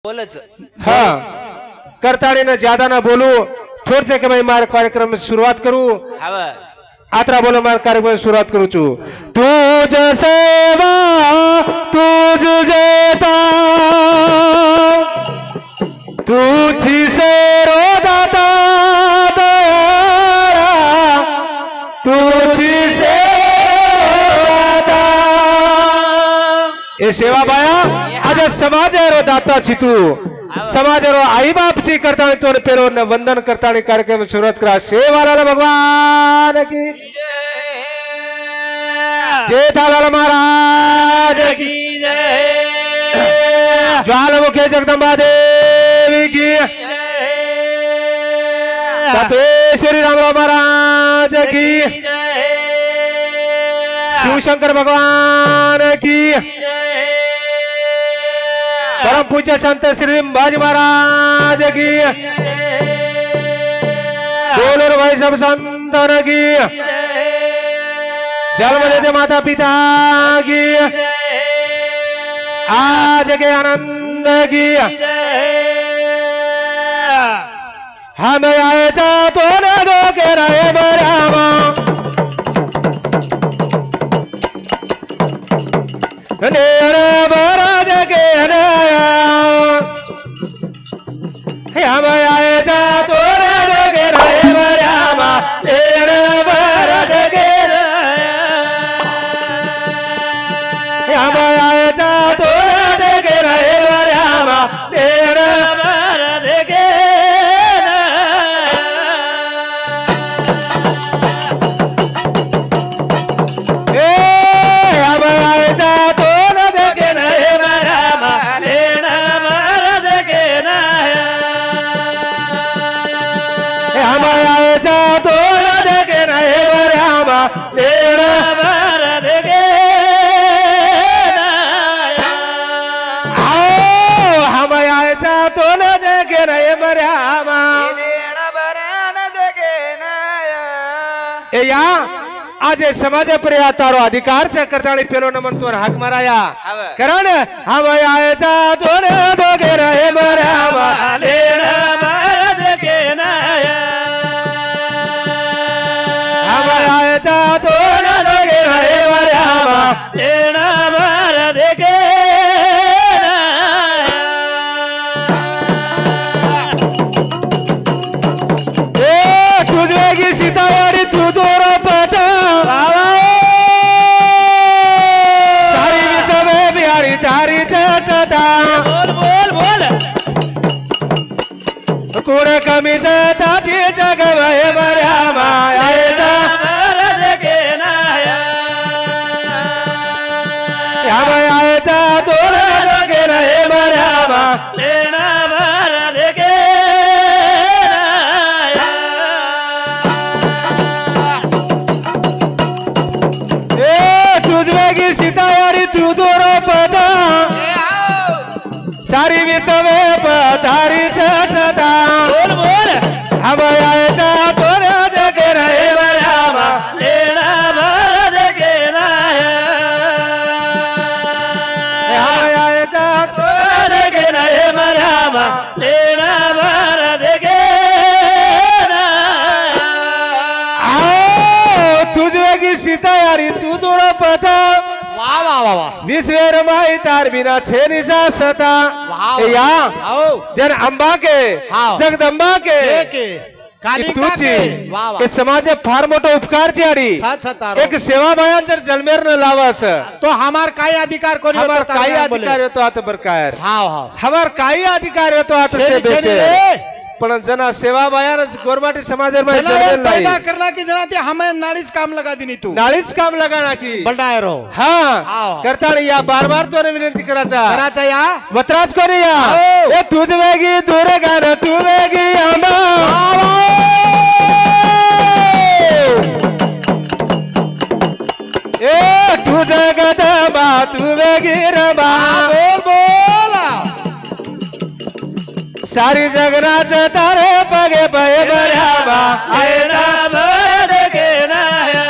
बोलच हाँ करताड़ी न ज्यादा ना बोलू थोड़ से के भाई मारे कार्यक्रम में शुरुआत करूं हवा आतरा बोलो मारे कार्यक्रम में शुरुआत करूं चू तुझ सेवा तुझ जेता तुझी से रोदाता दयारा तुझी से रोदाता ये सेवा बाया आज समाज रो दाता छी तू समाज रो आई बाप छी करता तोर पेरो न वंदन करता कार्यक्रम शुरुआत करा सेवालाल भगवान की जय दालाल महाराज की जय ज्वालामुखी जगदम्बा देवी की तपेश्वरी रामराव महाराज की शिव शंकर भगवान की परम पूज्य संत श्री बाजी महाराज की बोलो भाई सब संतन की जन्म देते माता पिता की आज के आनंद की हम आए तो न दो के रहे बरामा महाराज के हम आए तो के रहे बरामा महाराज के हम आए तो के रहे बरामा महाराज के आज समाज पर तारो अधिकार से करता पेलो नमन तो हाक माराया करण हम आए तो दोगे रहे बरामा महाराज के नाया हम आए तो दोगे रहे बरामा महाराज के तुझे की सीतावारी तू दोरा पटा तारी विसवे बिहारी तारी चटा बोल बोल बोल कुड़ कमी से ताजी जग भय मरा माया महाराज के नाया हम आए तो लगे रहे मरा महाराज के सीतावारी तू दोरो पदा तारी वितवे पधारी चटा बोल बोल हम आए तो जगे रहे बरामा महाराज के नाया हम आए तो जगे रहे बरामा महाराज के नाया आओ तुझे की सीतावारी तू दोरो पदा विश्वेर माई तार बिना छे निशा सता या जन अंबा के जगदंबा के एक समाज फार मोठो उपकार च्यारी एक सेवा बयान जर जलमेर न लावस तो हमार काय अधिकार कोणी हमार काय अधिकार येतो आता बरकायर हमार काय अधिकार येतो आता से बेचे पण जना सेवा बयान गोरमाटी समाजर में पैदा करना की जना ते हमें नाळीच काम लगा दिनी तू नाळीच काम लगाना की बलडायरो हाँ करता नहीं या बार-बार तो ने विनंती कराचा या वतराज को नहीं या ए तुझ वेगी दूर गाना तू वेगी आमा ए तुझ गदा बा तू वेगी रबा बोल बोला सारी जगराज तारे पगे पय बराबा आए महाराज के नाया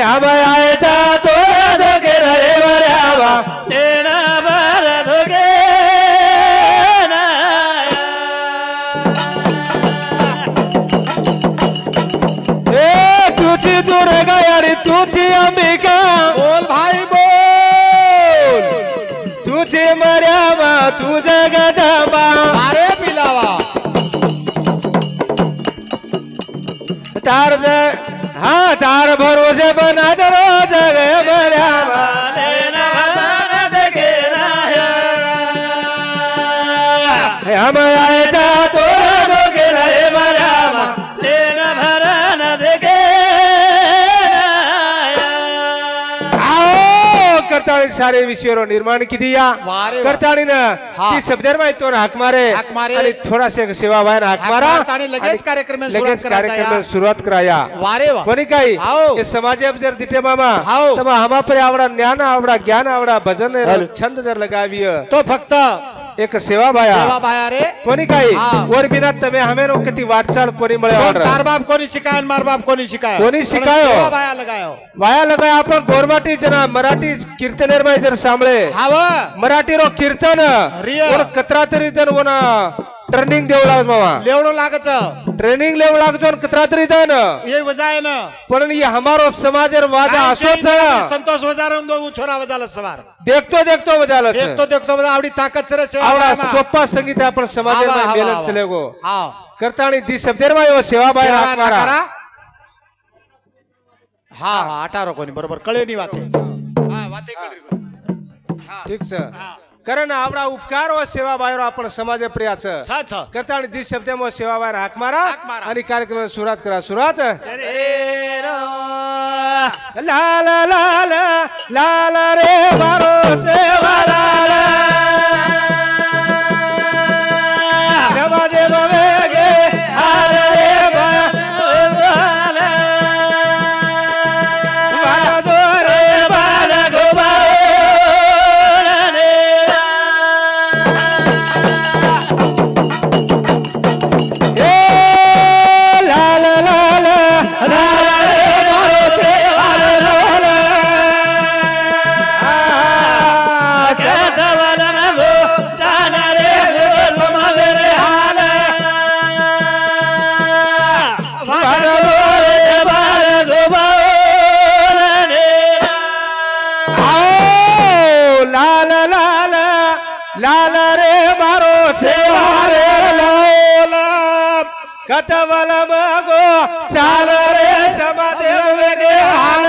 हम आए तो जगे रहे बराबा महाराज अरे तुझी अंबिका बोल भाई बोल. तुझे मर्यामा तू जगदंबा अरे पिलावा. तार तार भरोसे बना दरो जग मर्यामा हम आए था तोरा दोगे रहे मर्यामा करताळी सारे विषयावर निर्माण किती या वारे वा. करताळीनं हा. ती सब्जर माहिती तो हाक मारे हाक मारे. आणि थोडासा सेवा बाहेर हाक मारा आणि लगेच कार्यक्रम लगेच कार्यक्रम सुरुवात कराया वारे वा. कोणी काही हाव. हे समाज जर दिटे मामा हाव. तर हमा पर आवडा ज्ञान आवडा ज्ञान आवडा भजन हॅलो. छंद जर लगावी तो फक्त एक सेवा बाया सेवा बाया रे. कोणी काही हा. वर बिना तमे हमें नो किती वाटचाल कोणी मिळे कोण तार बाप कोणी शिकाय मार बाप कोणी शिकाय कोणी शिकायो. सेवा बाया लगायो. वाया लगाय आपण गोरमाटी जना मराठी कीर्तनेर मै जर सांभळे हाव मराठी रो कीर्तन रिया. और कतरा तरी जन वना ट्रेनिंग देऊ लाग मामा लेवडो लागच ट्रेनिंग लेव लागतो न कतरा तरी दन ये वजाय ना पण ये हमारो समाजर वाजा असोच संतोष वजारम दो छोरा वजाला सवार देखतो देखतो बजाल देखतो देखतो वजा आवडी ताकद सरे सेवा आवडा बाया मा. सोप्पा संगीत आपण समाजर आवा, मै आवा, मेलन आवा. चले गो हाव. करताणी दी शब्देर मा यो सेवा बाय सेवा हाक मारा. करा. हा हा 18 कोणी बरोबर कळे नी वाते. हा वाते कळी. हा ठीक सर कारण आवडा उपकार व सेवा बाहेर आपण समाज प्रियाचं छ छ. करता आणि दी शब्द मग सेवा बाहेर हाक मारा हाक मारा. आणि कार्यक्रम सुरुवात करा सुरुवात लाल लाल लाल रे बारो सेवा लाल समाज वेगे हार रे बाल बाला जो रे बाल गोबा लाल रे मारो सेवा रे लोला कटवल मगो चाल रे समादेव वेगे हाल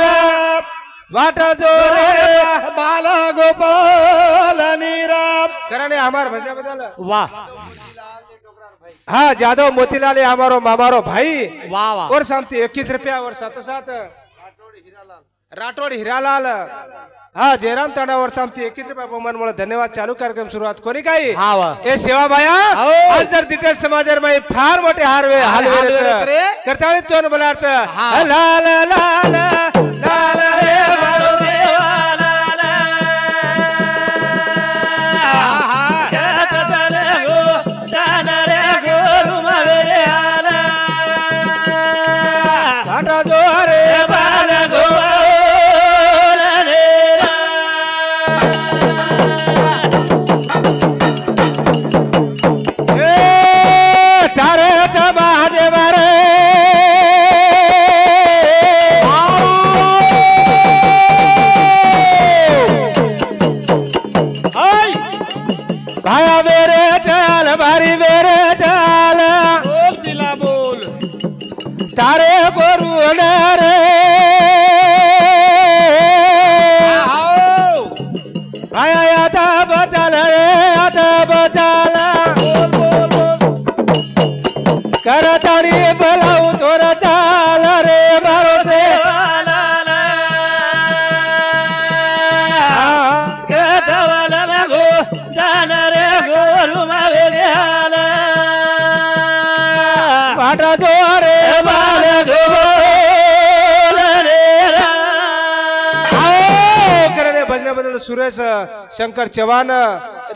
वाट जो रे बाल गोपाल नीराम. कारण हमार भजन बदल वाह हाँ जादव मोतीलाल हमारो मामारो भाई वाह वाह. और सामसे 21 रुपया और साथ साथ राठोड हिरालाल हा जयराम तांडावर सामती 21 रुपया बहुमान मुळे धन्यवाद. चालू कार्यक्रम सुरुवात कोणी काही हा वा. हे सेवा बाया हो. आज जर दिटे समाजर मै फार मोठे हारवे हालवे रे. करताळी तोन बलाच हा. लाल लाल लाल रे मारो सेवा लाल हा हा. वाटा जो रे बाल तारे महादेव रे भाया बेरे चाल भारी बेरे चाल बोल दिला बोल. तारे गोरू रे हाव. भाया आता बचाल रे आता बचाल करताणी बोलाऊ तोर चाल रे मारो सेवा वाटा जो रे बाल करणे भजन बदल सुरेश शंकर चव्हाण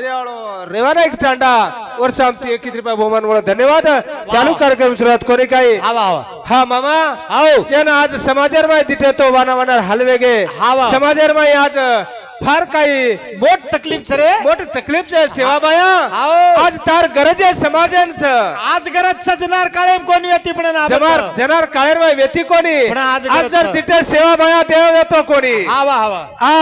रेवाना एक टांडा वर्ष आमची 21 रुपया बहुमान मुळे धन्यवाद. चालू कार्यक्रम सुरुवात कोणी काही हा वा वा. हा मामा हाव. त्यानं आज समाजर माय दिटे तो वाना वाना हलवे गे हा वा. समाजर माय आज फार काही मोठ तकलीफ छ रे मोठी तकलीफ आहे सेवाबाया आओ आज तार गरज आहे समाजांचं आज गरज सजनार काळेम कोण व्यक्ती पण ना जनार काळेरबाई व्यती कोणी पण आज आज गरज जर तिथे सेवाबाया देव येतो कोणी हवा हवा हा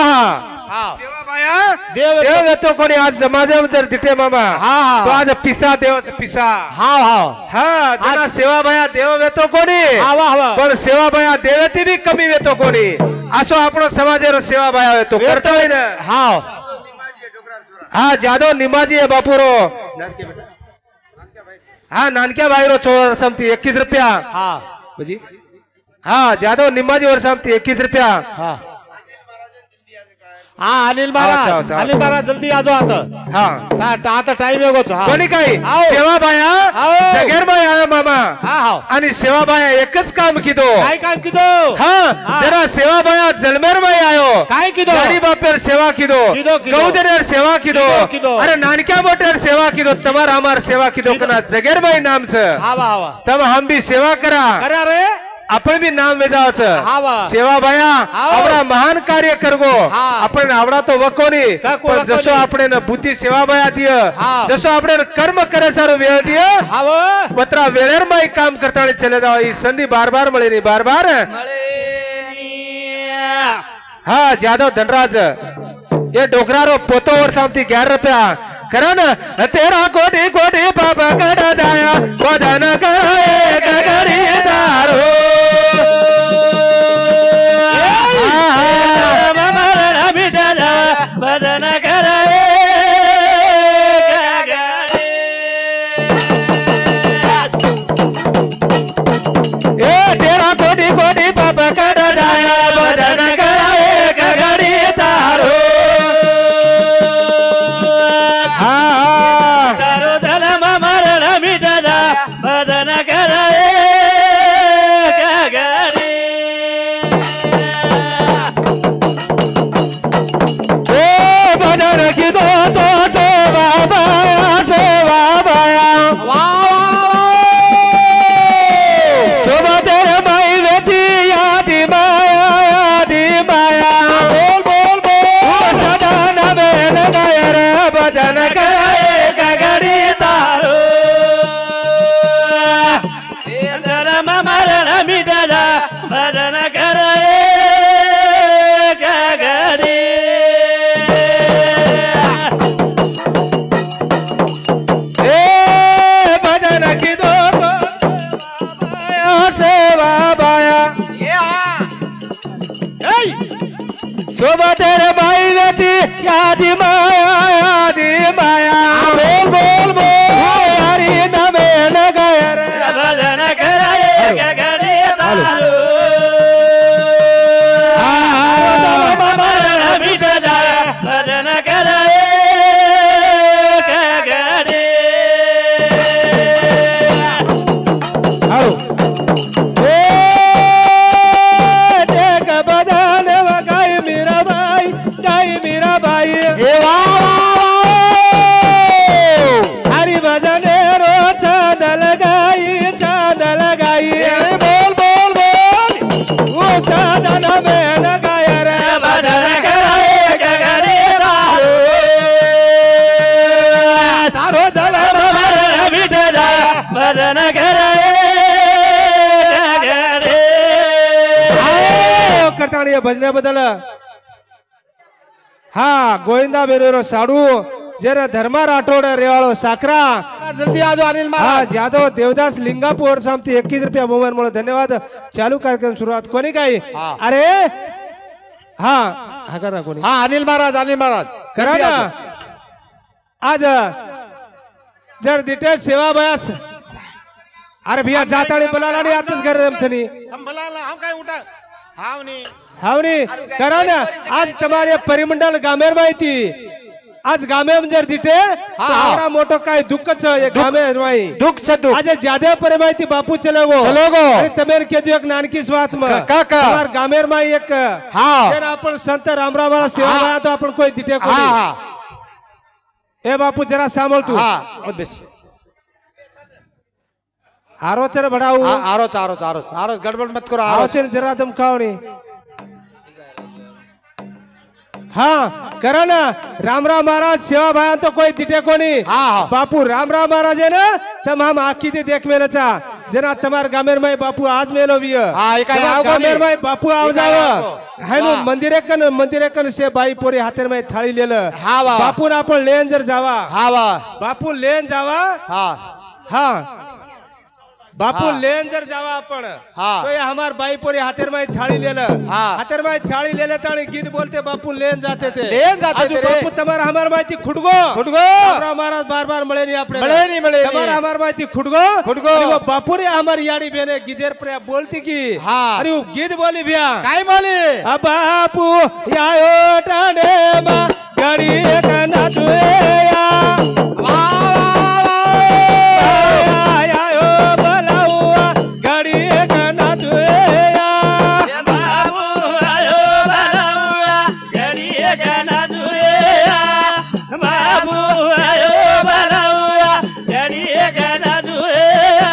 हा सेवाबाया देव देव येतो कोणी आज समाजामध्ये तिथे मामा हा तो आज पिसा देवाचा पिसा हा हा हा जना सेवाबाया देव येतो कोणी हवा हवा पण सेवाबाया देवेती बी कमी येतो कोणी असो आपण समाजावर सेवाबाया येतो करतोय ना हा हा जाधव निमाजी आहे बापूरो हा नानक्या बाहेर चोर समती 21 रुपया हा म्हणजे हा जाधव निमाजी वर समती 21 रुपया हा हा अनिल अच्छा, महाराज अच्छा. अनिल महाराज जल्दी आ जाओ आता हा आता टाइम आहे गोचो हा कोणी काही आओ. सेवाबाया आओ. जगेरबाई आहे मामा हा हा आणि सेवाबाया एकच काम किदो काय काम किदो हा जरा सेवाबाया जलमेरबाई आयो काय किदो गाडी बापेर सेवा किदो किदो, किदो. गौदरेर सेवा किदो किदो, किदो. अरे नानक्या मोठेर सेवा किदो तमार आमार सेवा किदो कना जगेरबाई नामचं हवा हवा तम हम भी सेवा करा अरे अरे आपण बी नाम वेदाचं हावा. सेवाबाया हाव. आवडा महान कार्य करगो हा. आपण आवडा तो वकोनी का को पण वकोनी? जसो આપણે बुद्धी सेवाबाया दिय हा. जसो આપણે कर्म करे सारो वेळ दिय हवा पत्रा वेळेर माई काम करता चले जाओ ही संधी बार बार મળે ની बार बार हा जाधव धनराज ये डोकरारो पोतो वर सामती 11 रुपया करण तेरा कोटी कोटी पाप कड दाया बदन करे गगरी दारो बदन करे ए तेरा कोटी कोटी पाप कड दाया बदन करे गगरी दारो दारो धर्म मरण मिटदा बदन करे गगरी बदन की दो बाबाया शोभा तेरे माई वेती यादी माया बोल सदा नमेन नयर भजन करे गगरी तारो धर्म मरण मिटदा बदन करे गगरी भजन की दो सेवा बाया शोभा तेरे माई वेती यादी माया बोल हरी नमेन गयर भजन करे गगरी तारो मरण मिटदा भजन करे गगरी हालो देख बदन गाय मीराबाई हरि भजन रो चांदल गाई बोल वो चांदन में लगाय रे भजन करे गगरी तारो तारो जल मरण मिटदा भजन करे गगरी करताणी भजनाबद्दल हा गोविंदा बेरेरो साडू जरा धर्मा राठोड रेवाळो साखरा जल्दी आ जाओ अनिल हा महाराज जाधव देवदास लिंगापूर सामती 21 रुपया मोबाईल मुळे धन्यवाद चालू कार्यक्रम सुरुवात कोणी काही हा. अरे हा हा करा कोणी हा अनिल महाराज करा जल्दी आ ना जाओ. आज जर डिटेल सेवा बयास अरे भैया जाताळी बोलाला आणि आताच घर जमथनी हम भला हम काय उठा हावनी हावनी करा ना आज तुम्हारे परिमंडल गामेर माहिती आज गामे जर दिटे हा. आवडा मोठो काय दुःखच गामे माही दुख से दुख आज ज्यादा पर माहिती बापू चलेगो चलेगो. आणि तमेर के एक नानकी स्वात में का તમાર ગામેર માં એક હા જેને આપણ સંત રામરામ વાળા સેવા હા. વાળા તો આપણ કોઈ દીટે હા કોઈ હા એ બાપુ જરા સાંભળ તું હા ઓર બેસ હારો તેરે ભડાવું आरो गड़बड़ मत करो હારો आरो છે ને જરા ધમકાવણી हाँ करा ना रामराव महाराज सेवा भाया तो कोई दिटे कोनी हाँ बापू रामराव महाराज है ना तम हम आखी दे देख मेरे चा जना तमार गामेर में बापू आज मेलो भी हाँ, एका गाव गामेर गामी. में बापू आओ एका जाव गाव. है नो हाँ. मंदिरे कन से बाई पोरी हातेर में थाळी लेल हाँ वा बापू ना आपण लेन जर जावा हाँ वा बापू लेन जावा हाँ हाँ बापू हाँ. लेन जर जावा आपण हाँ. तो ये हमार बाई पोरी हातेर में थाळी लेल हाँ. हातेर में थाळी लेले ताणी गीत बोलते बापू लेन जाते थे लेन जाते आजू थे रे. बापू तमार हमार माहिती खुडगो खुडगो रामराव महाराज बार बार मळे नहीं आपने मळे नहीं. तमार हमार माहिती खुडगो खुडगो. आणि वो बापू रे हमार याडी बेने गिदेर पर बोलती की हाँ. अरे वो गीत बोली भैया काय बोली आ बापू यायो टाणे मा गाडी कना तुया यायो बलावा गाडी कना तुया बाबू आयो बनावा घरी गणा जुया बाबू आयो बनावा घरी गणा जुया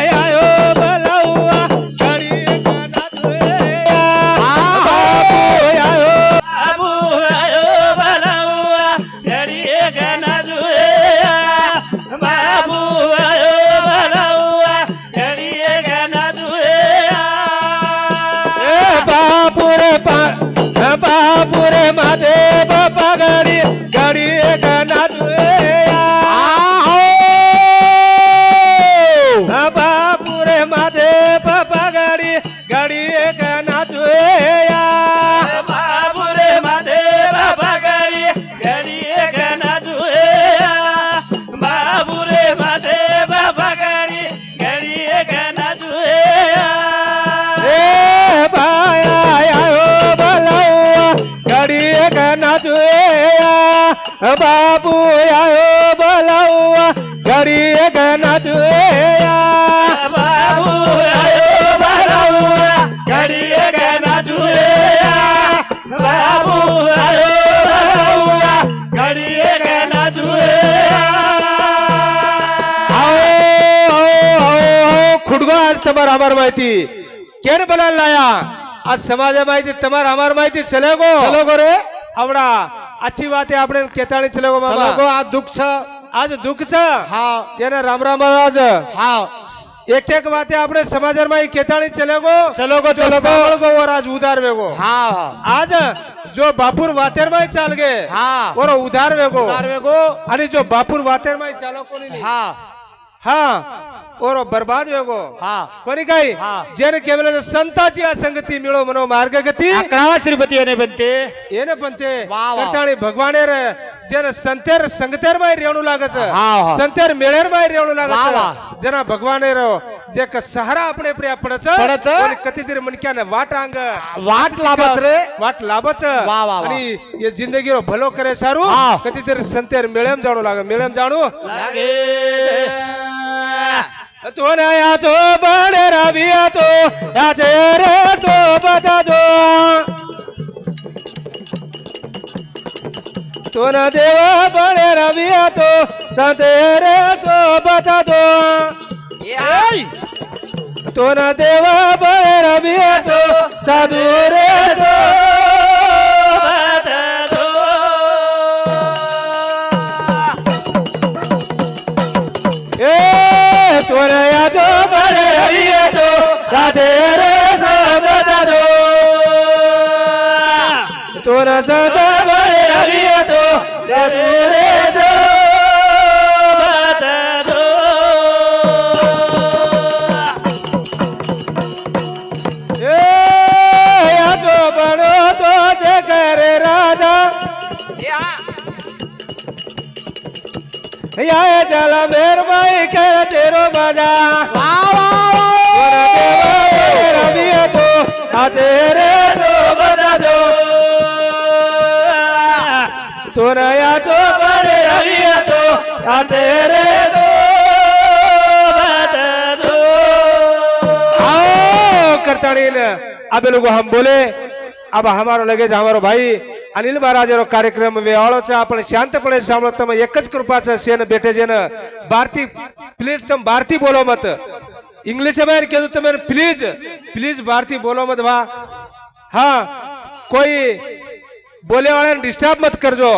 यायो बलावा गाडी कना तुया बापू यायो बाबू आयो बनावा घरी गणा जुया बाबू आयो बनावा घरी गणा जुया बापुरे माते बापा गाडी गाडी कना तुया बापुरे माते बापा गाडी गाडी कना तुया बाबू रे माते बाबा घरी घरी गणा जुया बाबू रे माते बाबा घरी घरी गणा जुया ए बाया आयो बलावा गाडी कना तुया बापू आयो बलावा गाडी कना तुया बाबू आयो बनावा घरी गणा जुया बाबू आयो बनावा घरी गणा जुया खुडगो आज तमार हमार माहिती केन बनायला लाया आज समाज माहिती तमार हमार माहिती चले गो चलो गो रे आवडा अच्छी बात है આપણે કેતાળી ચલે ગો चलो मामा गो आज दुःख छ आज दुःख છે हाँ તેને રામરામ महाराज हाँ एक एक बातें આપણે समाज में केताળી चले गो चलो गो जो चलो सांभळ गो गो और आज उधार वेगो हाँ आज जो बापूर वातेर में चाल गे हाँ और उधार वेगो तारवे गो आणि जो बापूर वातेर में चालो कोणी नाही. हाँ हाँ और बर्बाद वेगो हाँ कोणी काही हा. जेने केवळ संताची असंगती मिळो मनो मार्ग गती अकरावा श्रीपती येणे बनते ಏನೇ ಬಂತೆ ವಾ ವಾ. ಕರ್ತಾಳಿ ಭಗವಾನೇರ ಜನ ಸಂತೇರ್ ಸಂಗತೇರ್ ಮೈ ರೇವಣು लागच हा हा संतेर मेळेर मೈ रेवणू वा लागच वा. जना भगवानेर जे क सहारा अपने प्रिया पडच पडच. आणि कतीतरी मनक्याने वाट अंग वाट लाभच रे वाट लाभच वा वा वा. आणि ये जिंदगीरो भलो करे सारू हा. कतीतरी संतेर मेळेम जाणू लाग मेळेम जाणू लागे तो नया तो बड़े रविया तो याचे रे तो बता दो तो न देवा बड़े रविया तो संतेरे तो बता दो तो न देवा बड़े रविया तो साधु रे तो बता दो ए तो नया तो बड़े रविया तो राधे रे तो बता दो तो न सदा बड़े रविया तो साधु रे तो बता दो ए या तो बड़ो तो देख रे राजा या जल मेर माई कर तेरो बजा रविया तो तेरे तो बजा दो तोरया तो बड़े रविया तो तेरे तो बता दो आओ करताड़ीन अब लोग हम बोले अब हमारो लगेज हमारो भाई अनिल महाराज कार्यक्रम वेळो છે आपण शांतपणे સાંભળો તમે એક જ કૃપા છે સેન બેઠે જેને ભારતી પ્લીઝ તમે ભારતી બોલો મત इंग्लिश में कह તમે प्लीज प्लीज भारती बोलो मत भा हाँ કોઈ બોલે વાળાને ડિસ્ટર્બ મત કરજો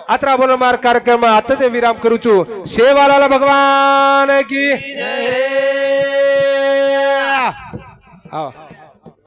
આતરા બોલો માર કાર્યક્રમમાં આત જ વિરામ કરું છું સેવાલાલ ભગવાન કી જય. આવો